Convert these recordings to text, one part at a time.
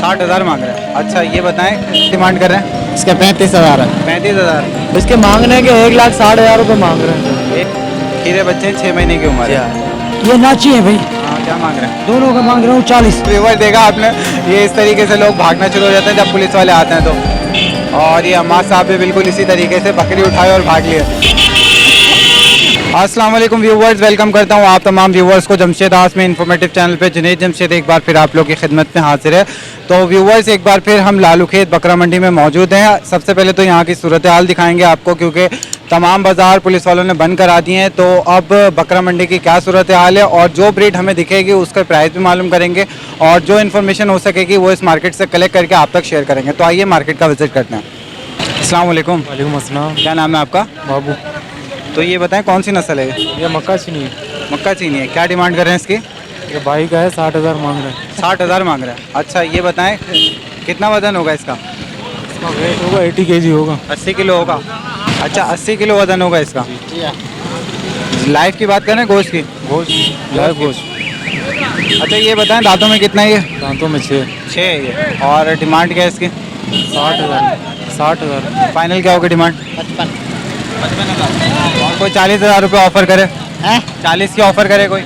60,000 मांग रहे हैं। अच्छा ये बताएं डिमांड कर रहे हैं। इसके 35,000 है। 35,000। इसके मांगने के 1,60,000 रुपये मांग रहे हैं। खीरे बच्चे हैं, 6 महीने की उम्र है। ये नाची है भाई, हाँ क्या मांग रहे हैं? दोनों का मांग रहा हूँ 40। व्यूअर देखा आपने, ये इस तरीके से लोग भागना शुरू हो जाते हैं जब पुलिस वाले आते हैं तो। और ये अम्मा साहब भी बिल्कुल इसी तरीके से बकरी उठाए और भाग लिए। अस्सलाम वालेकुम व्यूवर्स, वेलकम करता हूँ आप तमाम व्यूवर्स को जमशेद आस में इन्फॉर्मेटिव चैनल पे। जुनैद जमशेद एक बार फिर आप लोग की खिदमत में हाजिर है। तो व्यूवर्स एक बार फिर हम लालूखेत बकरा मंडी में मौजूद हैं। सबसे पहले तो यहाँ की सूरत हाल दिखाएंगे आपको, क्योंकि तमाम बाज़ार पुलिस वालों ने बंद करा दिए हैं। तो अब बकरा मंडी की क्या सूरत हाल है और जो ब्रीड हमें दिखेगी उसका प्राइस भी मालूम करेंगे और जो इन्फॉर्मेशन हो सकेगी वो इस मार्केट से कलेक्ट करके आप तक शेयर करेंगे। तो आइए मार्केट का विजिट करते हैं। अस्सलाम वालेकुम। वालेकुम अस्सलाम। क्या नाम है आपका? बाबू। तो ये बताएं कौन सी नस्ल है? ये मक्का चीनी है। मक्का चीनी है। क्या डिमांड कर रहे हैं इसकी? ये भाई का है, 60,000 मांग रहे हैं। 60,000 मांग रहे हैं। अच्छा ये बताएं कितना वजन होगा इसका? इसका वेट होगा 80 kg होगा। 80 किलो होगा। अच्छा 80 किलो वजन होगा इसका। लाइफ की बात करें गोश्त की? गोश्त लाइव गोश्त। अच्छा ये बताएं दांतों में कितना है ये? दांतों में 6। 6 है ये। और डिमांड क्या है इसकी? 60,000। 60,000। फाइनल क्या होगी डिमांड? 55,000। और कोई 40,000 रुपये ऑफर करे? 40 की ऑफर करे कोई?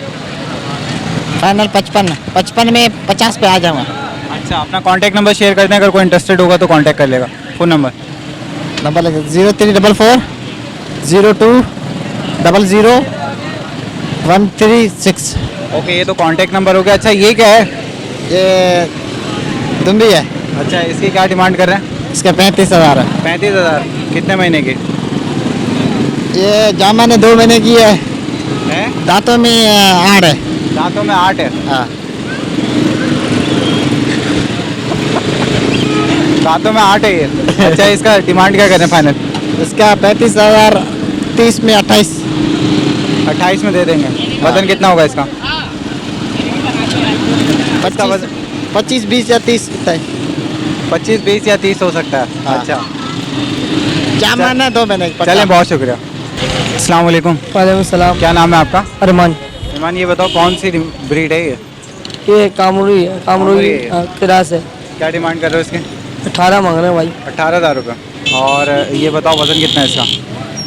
फाइनल 55 में 50 पे आ जाऊँगा। अच्छा अपना कॉन्टैक्ट नंबर शेयर करते हैं, अगर कोई इंटरेस्टेड होगा तो कॉन्टैक्ट कर लेगा। Phone number 0344 02 00 136। ओके, ये तो कॉन्टैक्ट नंबर हो गया। अच्छा ये क्या है? ये दुम्बी है। अच्छा इसकी क्या डिमांड कर रहे हैं? इसका 35,000 है। 35,000। कितने महीने की ये जामा ने 2 महीने की है। है? दांतों में 8 है। दांतों में 8 है। हाँ। दांतों में 8 है ये। अच्छा इसका डिमांड क्या करें फाइनल? इसका 35,000। 30 में 28। 28 में दे देंगे। वजन कितना होगा इसका? 25 20 या 30 कितना है? 25 20 या 30 हो सकता है। हाँ। अच्छा जामा ने 2 महीने की। चलें, बहुत शुक्रिया। अस्सलाम वालेकुम। वालेकुम सलाम। क्या नाम है आपका? अरमान। ईमान ये बताओ कौन सी ब्रीड है ये? ये कामरूई है। कामरूई है। क्रास है। क्या डिमांड कर रहे हो इसके? 18 मांग रहे हैं भाई। 18,000 रुपये। और ये बताओ वज़न कितना है इसका?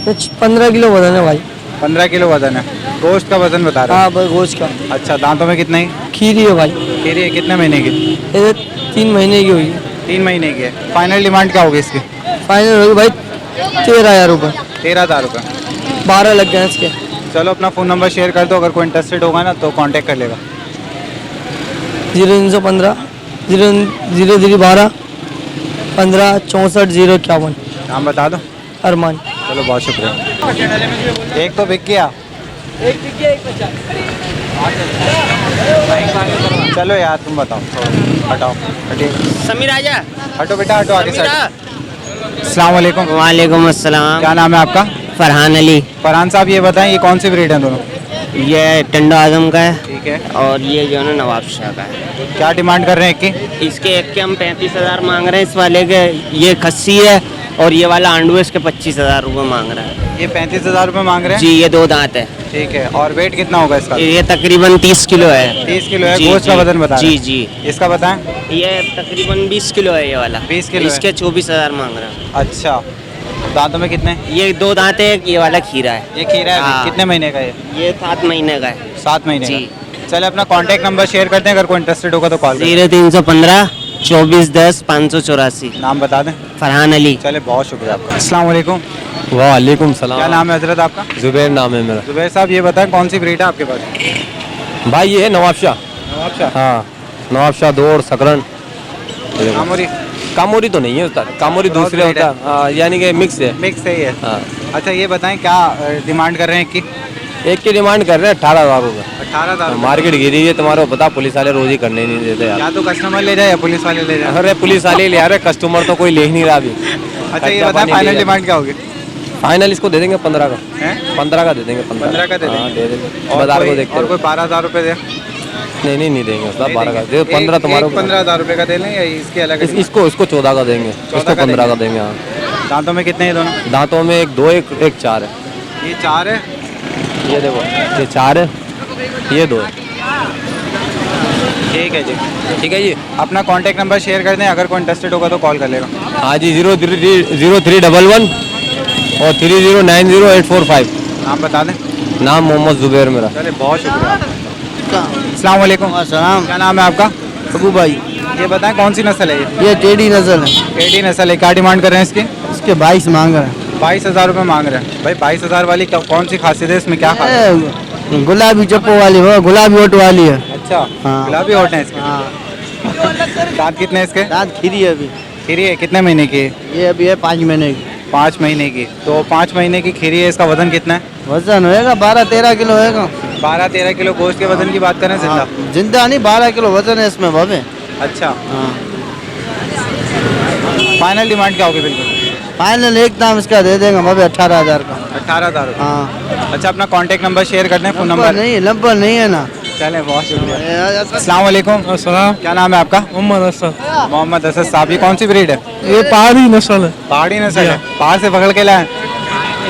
कुछ 15 किलो वजन है भाई। 15 किलो वज़न है। गोश्त का वज़न बता रहे हाँ भाई गोश्त का। हो? अच्छा दांतों में कितना ही? खीरी है भाई। खीरी है। कितने महीने की? ये 3 महीने की हुई। 3 महीने की है। फाइनल डिमांड क्या होगी इसकी? फाइनल होगी भाई 13,000 रुपये। 13,000 रुपये। 12 लग गए इसके। चलो अपना फ़ोन नंबर शेयर कर दो, अगर कोई इंटरेस्टेड होगा ना तो कांटेक्ट कर लेगा। 0315 0012 15 64 051। नाम बता दो। अरमान। चलो बहुत शुक्रिया। एक तो बिक गया। चलो यार तुम बताओ, हटाओ हटिए। समीर आजा। हटो बेटा हटो आगे से। अस्सलाम वालेकुम। वालेकुम अस्सलाम। क्या नाम है आपका? फरहान अली। फरहान साहब ये बताएं ये कौन सी ब्रीड है दोनों? ये टंडो आजम का है ठीक है। और ये जो है ना नवाब शाह का है। क्या डिमांड कर रहे हैं इसकी? इसके एक के हम 35,000 मांग रहे हैं। इस वाले के ये खस्सी है और ये वाला आंडू है, इसके 25,000 रुपये मांग रहा है। ये 35,000 रुपये मांग रहे हैं। जी ये 2 दांत है। ठीक है। और वेट कितना होगा इसका? ये तकरीबन 30 किलो है। 30 किलो है। जी, गोश्त का जी, वजन बता रहे जी हैं। जी। इसका बताएं। ये तकरीबन 20 किलो है ये वाला। 20 किलो है। इसके 24,000 मांग रहा है। अच्छा दांतों में कितने? ये 2 दांत है, ये वाला खीरा है। ये खीरा है। हाँ। कितने महीने का ये 7 महीने का है। 7 महीने जी। का। चले अपना कांटेक्ट नंबर शेयर करते हैं, अगर कोई इंटरेस्टेड होगा तो कॉल करें। 0315 24 10 584। नाम बता दें। फरहान अली। चले बहुत शुक्रिया आपका। अस्सलाम वालेकुम। वालेकुम सलाम। क्या नाम है हजरत आपका? जुबैर नाम है मेरा। जुबैर साहब ये बताएं कौन सी ब्रीड है आपके पास? भाई ये है नवाब शाह। नवाब शाह। हाँ नवाब शाह दौड़ सकरन। कामोरी। कामोरी तो नहीं है उस्ताद, कामोरी बहुत दूसरे breed होता है। हाँ, यानी कि मिक्स है। मिक्स है ये। हाँ अच्छा ये बताएं क्या डिमांड कर रहे हैं कि? एक की डिमांड कर रहे हैं 18,000 रुपये। 18,000। मार्केट गिरी है तुम्हारे को पता, पुलिस वाले रोज ही करने नहीं देते यार। या तो कस्टमर ले जाए या पुलिस वाले ले जाए। अरे पुलिस वाले ले आ रहे, कस्टमर तो कोई ले ही नहीं रहा अभी। अच्छा ये बताएं फाइनल डिमांड क्या होगी? फाइनल इसको दे देंगे 15 का। हैं? 15 का दे देंगे। 15 का दे हाँ, देंगे। दे देंगे। और बाजार को कोई देखते और कोई 12,000 रुपये दे? नहीं देंगे उस्ताद 12 का दे। 15 तुम्हारे को। 15,000 रुपये का दे लें या इसके अलग? इसको 14 का देंगे। 14 इसको का 15 का देंगे। देंगे। हाँ दांतों में कितने हैं दोनों? दांतों में एक 2 एक 4 है। ये 4 है। ये देखो ये 4 है, ये 2 है। ठीक है जी। ठीक है जी। अपना कांटेक्ट नंबर शेयर कर दें, अगर कोई इंटरेस्टेड होगा तो कॉल कर लेगा। हाँ जी, 0311 और 30908445। आप बता दें। नाम मोहम्मद जुबैर मेरा। चले, बहुत शुक्रिया। अस्सलाम वालेकुम। सलाम क्या नाम है आपका? अबू भाई, ये बताएं कौन सी नस्ल है ये टेढ़ी नस्ल है, ये? एडी नस्ल है। क्या डिमांड कर रहे हैं इसकी? इसके 22 मांग रहे हैं। 22,000 रुपये मांग रहे हैं भाई। 22,000 वाली कौन सी खासियत है इसमें, क्या खासियत है? ये गुलाबी चप्पो वाली वो गुलाबी ओट वाली है। अच्छा, हाँ। गुलाबी होट है इसके। हाँ, दांत कितने हैं इसके? दांत खीरी है अभी, खीरी है, कितने महीने की है? ये अभी है 5 महीने की। 5 महीने की। तो 5 महीने की खीरी है, इसका वजन कितना है? वजन होएगा 12-13 किलो होएगा। 12-13 किलो। गोश्त के वजन की बात करें जिंदा? हाँ, जिंदा नहीं, 12 किलो वजन है इसमें भावे। अच्छा, हाँ, फाइनल डिमांड क्या होगी? बिल्कुल फाइनल एक दाम इसका दे देंगे भावे 18,000 का। 18,000 रुपये। हाँ, अच्छा, अपना कांटेक्ट नंबर शेयर कर दें, फ़ोन नंबर नहीं है ना। चलें, बहुत शुक्रिया। अस्सलाम वालेकुम। अस्सलाम। क्या नाम है आपका? मोहम्मद असद। मोहम्मद असद साहब। ये कौन सी ब्रीड है? ये पहाड़ी नस्ल है। पहाड़ी नस्ल है। पहाड़ से पकड़ के लाए?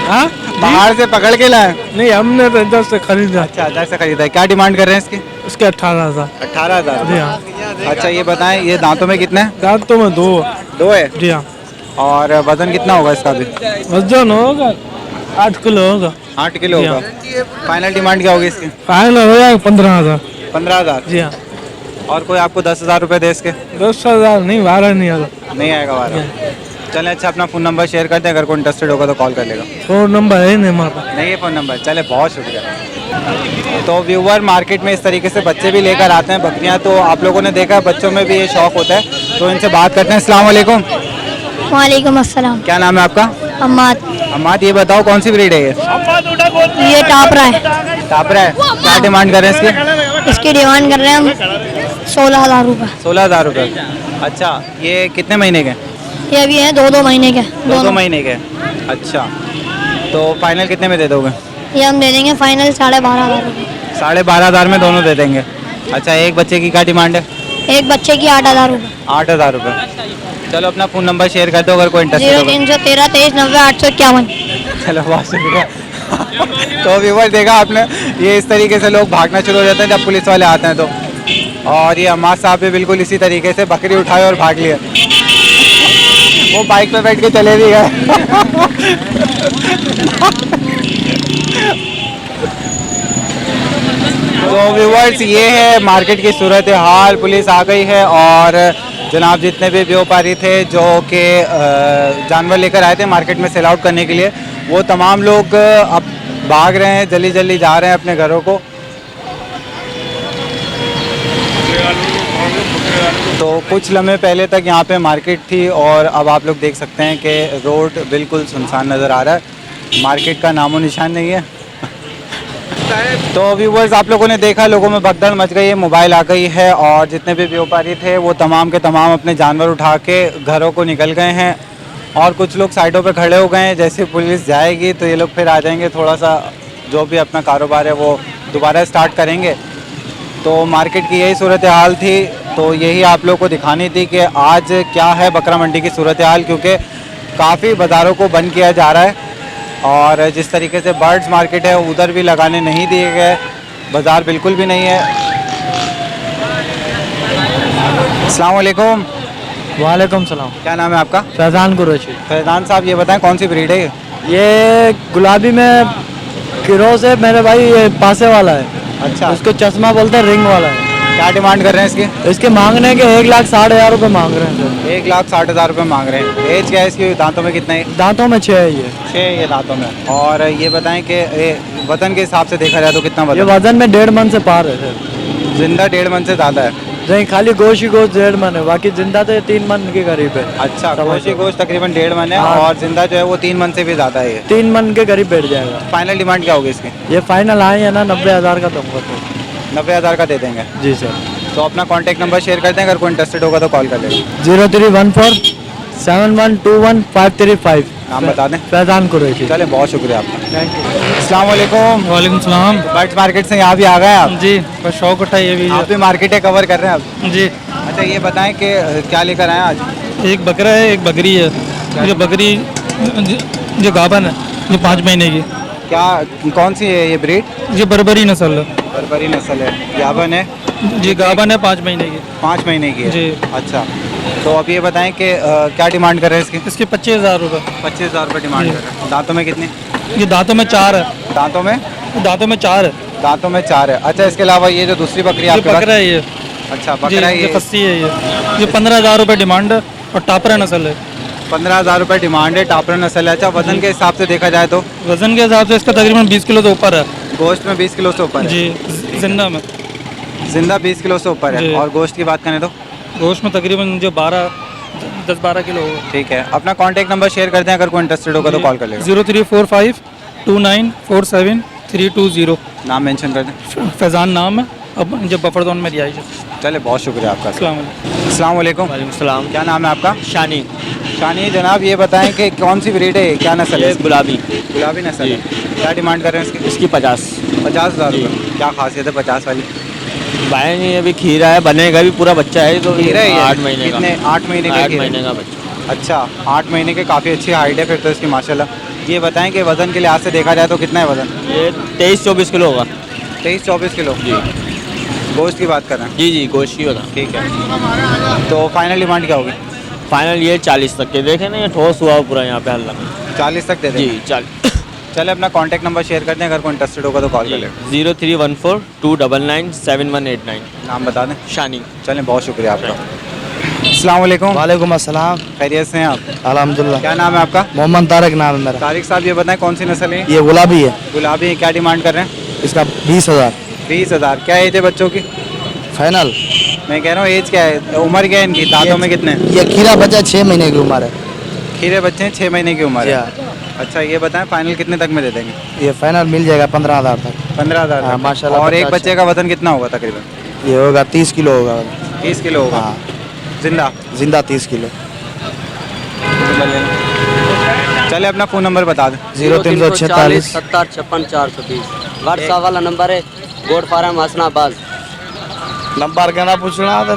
हाँ, पहाड़ से पकड़ के लाए? नहीं, हमने तो इधर से खरीदा। अच्छा, इधर से खरीदा है। क्या डिमांड कर रहे हैं इसकी? उसके 18,000। 18,000। जी हाँ। अच्छा, ये बताएं, ये दांतों में कितने हैं? दांतों में 2। 2 है। जी हाँ। और वजन कितना होगा इसका भी? वजन होगा 8 किलो होगा। 8 किलो होगा। फाइनल डिमांड क्या होगी इसकी? फाइनल हो जाएगा 15,000। 15,000। जी हाँ। और कोई आपको 10,000 रुपये दे इसके? 10,000 नहीं, 12 नहीं आएगा। नहीं आएगा 12। चलें, अच्छा, अपना फ़ोन नंबर शेयर कर दें, अगर कोई इंटरेस्टेड होगा तो कॉल कर लेगा। फोन नंबर है नहीं हमारे पास। नहीं है फ़ोन नंबर। चले, बहुत शुक्रिया। तो व्यूवर, मार्केट में इस तरीके से बच्चे भी लेकर आते हैं बकरियां, तो आप लोगों ने देखा बच्चों में भी ये शौक होता है, तो इनसे बात करते हैं। अस्सलाम वालेकुम। वालेकुम अस्सलाम। क्या नाम है आपका? अम्माद। अम्माद, ये बताओ कौन सी ब्रीड है ये? ये टापरा है। टापरा है। क्या डिमांड कर रहे हैं इसकी? इसकी डिमांड कर रहे हैं हम 16,000 रुपये। 16,000 रुपये। अच्छा, ये कितने महीने के? ये अभी है 2-2 महीने के। 2 महीने के। अच्छा, तो फाइनल कितने में दे दोगे? ये हम दे देंगे फाइनल 12,500 रुपये। 12,500 में दोनों दे देंगे। अच्छा, एक बच्चे की क्या डिमांड है? एक बच्चे की 8,000 रुपये। 8,000 रुपये। चलो, अपना फ़ोन नंबर शेयर कर दो, अगर कोई इंटरेस्ट होगा। 0313 23 90 851। चलो, बहुत शुक्रिया। तो व्यूवर, देखा आपने, ये इस तरीके से लोग भागना शुरू हो जाते हैं जब पुलिस वाले आते हैं तो। और ये अम्माद साहब भी बिल्कुल इसी तरीके से बकरी उठाए और भाग लिए। वो बाइक पे बैठ के चले भी गए। तो व्यूवर्स, ये है मार्केट की सूरत हाल। पुलिस आ गई है और जनाब जितने भी व्यापारी थे जो कि जानवर लेकर आए थे मार्केट में सेल आउट करने के लिए, वो तमाम लोग अब भाग रहे हैं, जल्दी जल्दी जा रहे हैं अपने घरों को। तो कुछ लम्हे पहले तक यहाँ पे मार्केट थी और अब आप लोग देख सकते हैं कि रोड बिल्कुल सुनसान नज़र आ रहा है, मार्केट का नामो निशान नहीं है। तो व्यूवर्स, आप लोगों ने देखा, लोगों में भगदड़ मच गई है, मोबाइल आ गई है और जितने भी व्यापारी थे वो तमाम के तमाम अपने जानवर उठा के घरों को निकल गए हैं और कुछ लोग साइडों पे खड़े हो गए हैं। जैसे पुलिस जाएगी तो ये लोग फिर आ जाएंगे, थोड़ा सा जो भी अपना कारोबार है वो दोबारा स्टार्ट करेंगे। तो मार्केट की यही सूरत हाल थी, तो यही आप लोग को दिखानी थी कि आज क्या है बकरा मंडी की सूरत हाल, क्योंकि काफ़ी बाज़ारों को बंद किया जा रहा है और जिस तरीके से बर्ड्स मार्केट है उधर भी लगाने नहीं दिए गए, बाज़ार बिल्कुल भी नहीं है। अस्सलाम वालेकुम। वालेकुम सलाम। क्या नाम है आपका? फैजान कुरैशी। फैजान साहब, ये बताएं कौन सी ब्रीड है ये? ये गुलाबी में किरोज है मेरे भाई, ये पासे वाला है। अच्छा, उसको चश्मा बोलते हैं, रिंग वाला है। क्या डिमांड कर रहे हैं इसकी? इसके मांगने के 1,60,000 रुपये मांग रहे हैं सर। 1,60,000 रुपये मांग रहे हैं। एज क्या है इसकी? दांतों में कितना है? दांतों में 6 है ये। 6 ये दांतों में। और ये बताएं कि वजन के हिसाब से देखा जाए तो कितना ये वजन? वजन में 1.5 मन से पार है सर। जिंदा 1.5 मन से ज़्यादा है। नहीं, खाली गोश्त ही गोश्त 1.5 मन है, बाकी जिंदा तो 3 मन के करीब है। अच्छा, समझ गोश्त ही लो। गोश्त तकरीबन 1.5 मन है हाँ। और जिंदा जो है वो 3 मन से भी ज़्यादा है ये। 3 मन के करीब बैठ जाएगा। फाइनल डिमांड क्या होगी इसकी? ये फाइनल आए हैं ना 90,000 का दूंगा तो। 90,000 का दे देंगे। जी सर। तो अपना कांटेक्ट नंबर शेयर कर दें, अगर कोई इंटरेस्टेड होगा तो कॉल कर लेगा। 0314 7121 535। नाम बता दें। फैजान कुरैशी। चले, बहुत शुक्रिया आपका। Thank you. अस्सलाम वालेकुम। वालेकुम सलाम। बर्ड्स मार्केट से यहाँ भी आ गए आप? जी, बस शौक उठा ये भी। आप भी मार्केटें कवर कर रहे हैं अब? जी, अच्छा, ये बताएं कि क्या लेकर आए आज? एक बकरा है, एक बकरी है। जो बकरी जो गाभन है, जो 5 महीने की, क्या कौन सी है ये ब्रीड? ये बर्बरी नस्ल है बर्बरी नस्ल है, गाभन है, जी। गाभन है 5 महीने की 5 महीने की है। जी। अच्छा, तो अब ये बताएं कि क्या डिमांड कर रहे हैं इसकी? इसके 25,000 रुपये। 25,000 रुपये डिमांड जी। कर रहे हैं। दांतों में कितने? ये दांतों में 4 है। दांतों में? दांतों में 4 है। दांतों में 4 है। अच्छा, इसके अलावा ये जो दूसरी बकरी ये आपके पास? बकरा है ये। अच्छा, जी, बकरा है ये ये। खस्सी है ये 15,000 रुपये डिमांड है और टापरा नस्ल है। 15,000 रुपये डिमांड है, टापरा नस्ल है। अच्छा, वजन के हिसाब से देखा जाए तो? वजन के हिसाब से इसका तकरीबन 20 किलो से ऊपर है। गोश्त में 20 किलो से ऊपर है? जी, जिंदा में। जिंदा 20 किलो से ऊपर है। जी। और गोश्त की बात करें तो? गोश्त में तकरीबन जो 10-12 किलो होगा। ठीक है, अपना कॉन्टैक्ट नंबर शेयर कर दें, अगर कोई इंटरेस्टेड होगा तो कॉल कर लेगा। 03452947 नाम मेंशन कर दें। फैज़ान नाम है, अब जब बफरदौन में रिहाइश है। चले, बहुत शुक्रिया आपका। अस्सलाम वालेकुम। अस्सलाम वालेकुम। सलाम। क्या नाम है आपका? शानी। शानी जनाब, ये बताएं कि कौन सी ब्रीड है, क्या नस्ल है? गुलाबी। गुलाबी नस्ल है। क्या डिमांड कर रहे हैं इसकी? इसकी 50। 50,000 जी। रुपये। क्या खासियत है 50 वाली? भाई नहीं, अभी खीरा है, बनेगा भी, पूरा बच्चा है तो खीरा है ये? 8 महीने का। कितने? 8 महीने का? 8 खीरा? महीने का बच्चा। अच्छा, 8 महीने के, काफ़ी अच्छी हाइट है फिर तो इसकी माशाल्लाह। ये बताएं कि वज़न के लिहाज से देखा जाए तो कितना है वज़न? ये 23-24 किलो होगा। 23-24 किलो। जी गोश्त की बात कर रहे हैं? जी, गोश्त ही होगा। ठीक है, तो फाइनल डिमांड क्या होगी? फाइनल ये 40 तक के। देखे ना, ये ठोस हुआ पूरा यहाँ पे हल्ला। 40 तक दे दें? जी 40। चले, अपना कॉन्टैक्ट नंबर शेयर कर दें, अगर कोई इंटरेस्टेड होगा तो कॉल कर लेगा। 031429979189। नाम बता दें। शानी। चलें, बहुत शुक्रिया आपका। अस्सलाम वालेकुम। वालेकुम अस्सलाम। खैरियत से हैं आप? अल्हम्दुलिल्लाह। क्या नाम है आपका? मोहम्मद तारिक नाम है मेरा। तारिक साहब, ये बताएं कौन सी नस्ल है? ये गुलाबी है, गुलाबी है। क्या डिमांड कर रहे हैं? इसका 20,000 20,000। क्या एज है बच्चों की? फाइनल। मैं कह रहा हूँ एज क्या है, उम्र क्या है इनकी? दांतों में कितने हैं? ये खीरा बच्चा 6 महीने की उम्र है। खीरे बच्चे हैं, 6 महीने की उम्र जी है। हाँ। अच्छा, ये बताएं फाइनल कितने तक में दे देंगे? ये फाइनल मिल जाएगा 15,000 तक। 15,000 हाँ, तक। माशाल्लाह, और एक बच्चा बच्चे का वजन कितना होगा तकरीबन? ये होगा 30 किलो होगा। 30 किलो होगा। हाँ, जिंदा? जिंदा 30 किलो। चले, अपना फ़ोन नंबर बता दें। 0346 70 56 420 व्हाट्सएप वाला नंबर है। गोड फार्म हसनाबाद। नंबर कहना पूछना है।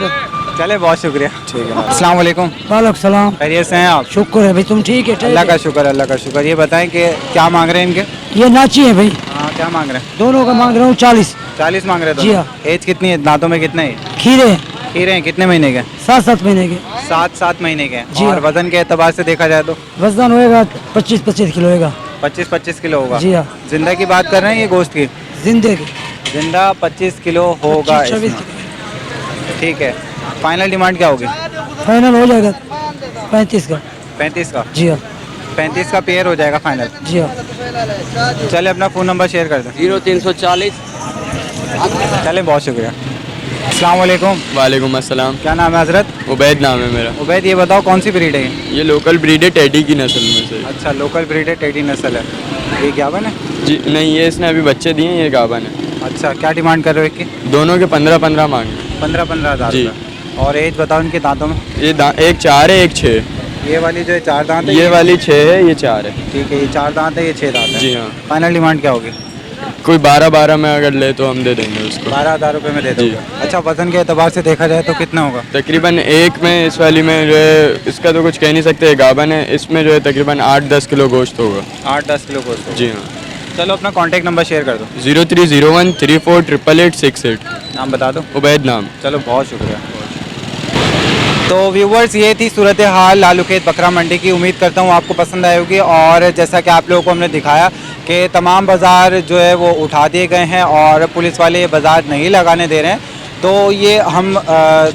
चले, बहुत शुक्रिया। ठीक है। अस्सलाम वालेकुम। वालेकुम सलाम। खैरियत से हैं आप? शुक्र है भाई, तुम ठीक है? अल्लाह का शुक्र, अल्लाह का शुक्र। ये बताएं कि क्या मांग रहे हैं इनके? ये नाची है भाई, हाँ, क्या मांग रहे हैं? दोनों का मांग रहा हूँ 40। 40 मांग रहे जी हैं हाँ। तो? एज कितनी है? दांतों में कितने हैं? खीरे खीरे हैं? कितने महीने के? 7-7 महीने के। 7-7 महीने के हैं। जी और हाँ। वजन के एतबार से देखा जाए तो? वजन होएगा 25-25 किलो होएगा। 25-25 किलो होगा। जी हाँ। जिंदा की बात कर रहे हैं ये गोश्त की? जिंदे के जिंदा 25 किलो होगा 25-26 इसमें। ठीक है, फाइनल डिमांड क्या होगी? फाइनल हो जाएगा 35 का। 35 का? जी हाँ। 35 का पेयर हो जाएगा फाइनल। जी हाँ। चले, अपना फ़ोन नंबर शेयर कर दें। 0340। चलें, बहुत शुक्रिया। अस्सलाम वालेकुम। वालेकुम अस्सलाम। क्या नाम है हज़रत? उबैद नाम है मेरा। उबैद, ये बताओ कौन सी ब्रीड है ये? ये लोकल ब्रीड है, टेडी की नस्ल में से। अच्छा, लोकल ब्रीड है, टेडी नस्ल है। ये गाभन है? जी नहीं, ये इसने अभी बच्चे दिए हैं, ये गाभन है। अच्छा, क्या डिमांड कर रहे हो इसकी? दोनों के 15-15 मांगे। 15-15 हज़ार जी। रुपये। और एज बताओ इनके दांतों में? ये एक 4 है, एक 6। ये वाली जो है 4 दांत है? ये वाली 6 है, ये 4 है। ठीक है, ये 4 दांत है, ये 6 दांत है। जी हाँ। फाइनल डिमांड क्या होगी? कोई 12-12 में अगर ले तो हम दे देंगे उसको। 12,000 रुपये में दे दोगे? जी। अच्छा, वजन के एतबार से देखा जाए तो कितना होगा? तकरीबन एक में, इस वाली में जो है, इसका तो कुछ कह नहीं सकते, गाभन है, इसमें जो है तकरीबन 8-10 किलो गोश्त होगा। 8-10 किलो गोश्त होगा। जी हाँ। चलो, अपना कॉन्टैक्ट नंबर शेयर कर दो। 0301348888। नाम बता दो। उबैद नाम। चलो, बहुत शुक्रिया। तो व्यूवर्स, ये थी सूरत हाल लालूखेत बकरा मंडी की। उम्मीद करता हूँ आपको पसंद आई होगी। और जैसा कि आप लोगों को हमने दिखाया कि तमाम बाज़ार जो है वो उठा दिए गए हैं और पुलिस वाले ये बाज़ार नहीं लगाने दे रहे हैं। तो ये हम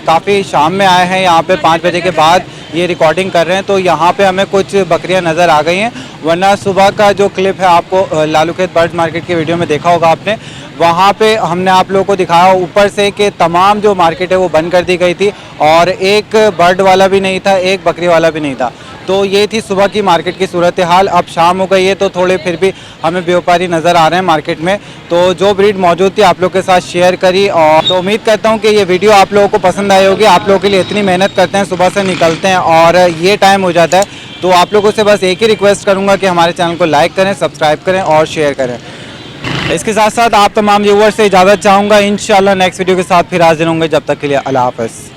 काफ़ी शाम में आए हैं यहाँ पे, 5 बजे के बाद ये रिकॉर्डिंग कर रहे हैं। तो यहाँ पे हमें कुछ बकरियाँ नज़र आ गई हैं, वरना सुबह का जो क्लिप है आपको लालूखेत बर्ड मार्केट की वीडियो में देखा होगा आपने, वहाँ पे हमने आप लोगों को दिखाया ऊपर से कि तमाम जो मार्केट है वो बंद कर दी गई थी और एक बर्ड वाला भी नहीं था, एक बकरी वाला भी नहीं था। तो ये थी सुबह की मार्केट की सूरत हाल। अब शाम हो गई है तो थोड़े फिर भी हमें व्यापारी नज़र आ रहे हैं मार्केट में। तो जो ब्रीड मौजूद थी आप लोग के साथ शेयर करी। और तो उम्मीद करता हूँ कि ये वीडियो आप लोगों को पसंद आई होगी। आप लोगों के लिए इतनी मेहनत करते हैं, सुबह से निकलते हैं और ये टाइम हो जाता है। तो आप लोगों से बस एक ही रिक्वेस्ट करूँगा कि हमारे चैनल को लाइक करें, सब्सक्राइब करें और शेयर करें। इसके साथ साथ आप तमाम व्यूअर्स से इजाज़त चाहूँगा। इंशाल्लाह नेक्स्ट वीडियो के साथ फिर हाजिर होंगे। जब तक के लिए अल्लाह हाफ़िज़।